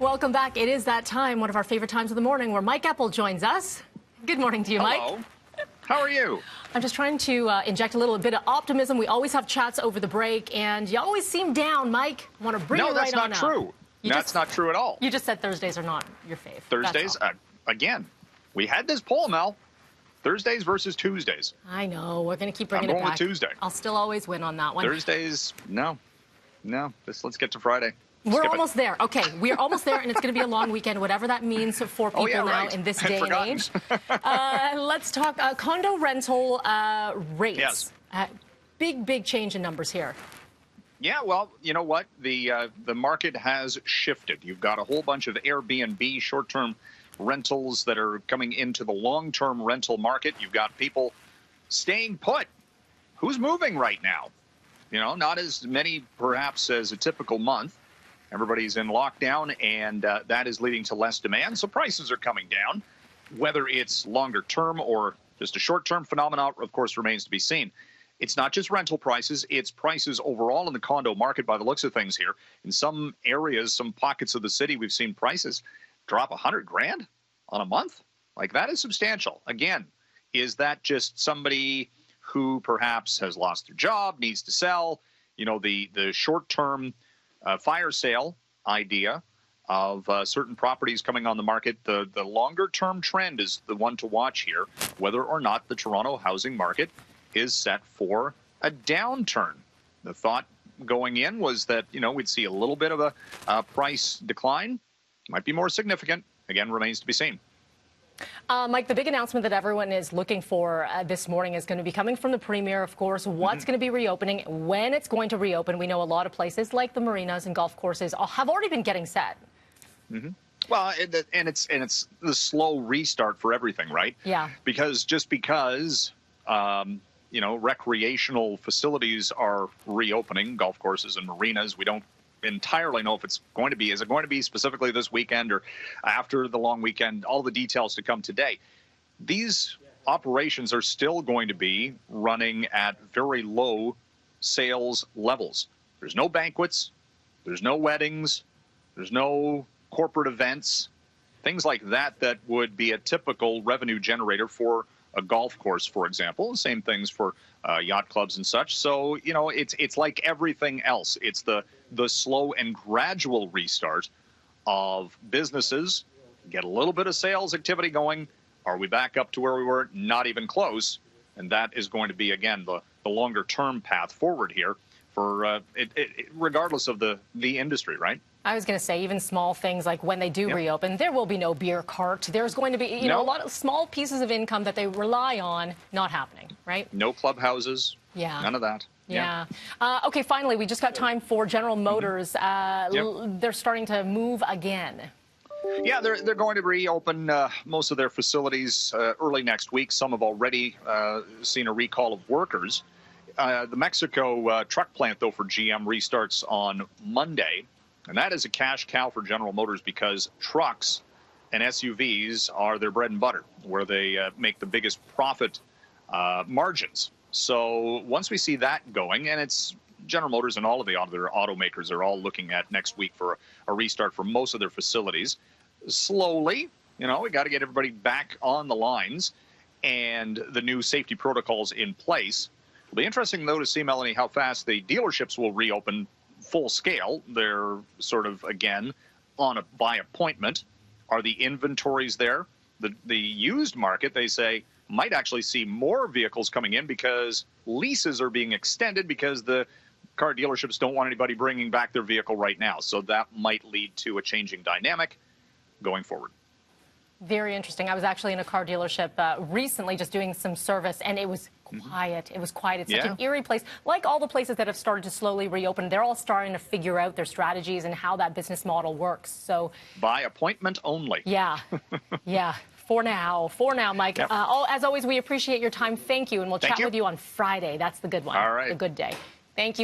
Welcome back. It is that time, one of our favorite times of the morning, where Mike Eppel joins us. Good morning to you, Mike. Hello. How are you? I'm just trying to inject a little bit of optimism. We always have chats over the break, and you always seem down, Mike. I want to bring you right on up. No, that's not true. That's not true at all. You just said Thursdays are not your fave. Thursdays, again, we had this poll, Mel. Thursdays versus Tuesdays. I know. We're going to keep bringing it back. I'm going with Tuesday. I'll still always win on that one. Thursdays, no. Let's get to Friday. We're almost there. Okay, we're almost there, and it's going to be a long weekend, whatever that means for people now in this day and age. Let's talk condo rental rates. Yes. Big change in numbers here. Yeah, well, you know what? The market has shifted. You've got a whole bunch of Airbnb short-term rentals that are coming into the long-term rental market. You've got people staying put. Who's moving right now? You know, not as many perhaps as a typical month. Everybody's in lockdown, and that is leading to less demand, so prices are coming down. Whether it's longer term or just a short-term phenomenon, of course, remains to be seen. It's not just rental prices, it's prices overall in the condo market by the looks of things here. In some areas, some pockets of the city, we've seen prices drop $100,000 on a month. Like, that is substantial. Again, is that just somebody who perhaps has lost their job, needs to sell? You know, the short-term fire sale idea of certain properties coming on the market. The longer-term trend is the one to watch here, whether or not the Toronto housing market is set for a downturn. The thought going in was that, you know, we'd see a little bit of a price decline. Might be more significant. Again, remains to be seen. Mike, the big announcement that everyone is looking for this morning is going to be coming from the Premier, of course. What's going to be reopening, when it's going to reopen. We know a lot of places like the marinas and golf courses have already been getting set. Well, and it's the slow restart for everything, right? Yeah. Because you know, recreational facilities are reopening, golf courses and marinas. We don't entirely know if it's going to be. Is it going to be specifically this weekend or after the long weekend? All the details to come today. These operations are still going to be running at very low sales levels. There's no banquets. There's no weddings. There's no corporate events. Things like that would be a typical revenue generator for a golf course, for example. Same things for yacht clubs and such. So, you know, it's like everything else. It's the slow and gradual restart of businesses. Get a little bit of sales activity going. Are we back up to where we were? Not even close. And that is going to be, again, the longer-term path forward here for regardless of the industry, right? I was going to say, even small things like when they do reopen, there will be no beer cart. There's going to be, you know, a lot of small pieces of income that they rely on not happening, right? No clubhouses. Yeah. None of that. Yeah. Okay, finally, we just got time for General Motors. They're starting to move again. Yeah, they're going to reopen most of their facilities early next week. Some have already seen a recall of workers. The Mexico truck plant, though, for GM restarts on Monday. And that is a cash cow for General Motors because trucks and SUVs are their bread and butter, where they make the biggest profit margins. So once we see that going, and it's General Motors and all of the other automakers are all looking at next week for a restart for most of their facilities. Slowly, you know, we got to get everybody back on the lines and the new safety protocols in place. It'll be interesting, though, to see, Melanie, how fast the dealerships will reopen full scale. They're sort of, again, by appointment. Are the inventories there? The used market, they say, might actually see more vehicles coming in because leases are being extended because the car dealerships don't want anybody bringing back their vehicle right now. So that might lead to a changing dynamic going forward. Very interesting. I was actually in a car dealership recently just doing some service, and it was quiet. It was quiet. It's such an eerie place. Like all the places that have started to slowly reopen, they're all starting to figure out their strategies and how that business model works. So by appointment only. Yeah. Yeah. For now, Mike. Yep. As always, we appreciate your time. Thank you, and we'll chat with you on Friday. That's the good one. All right. The good day. Thank you.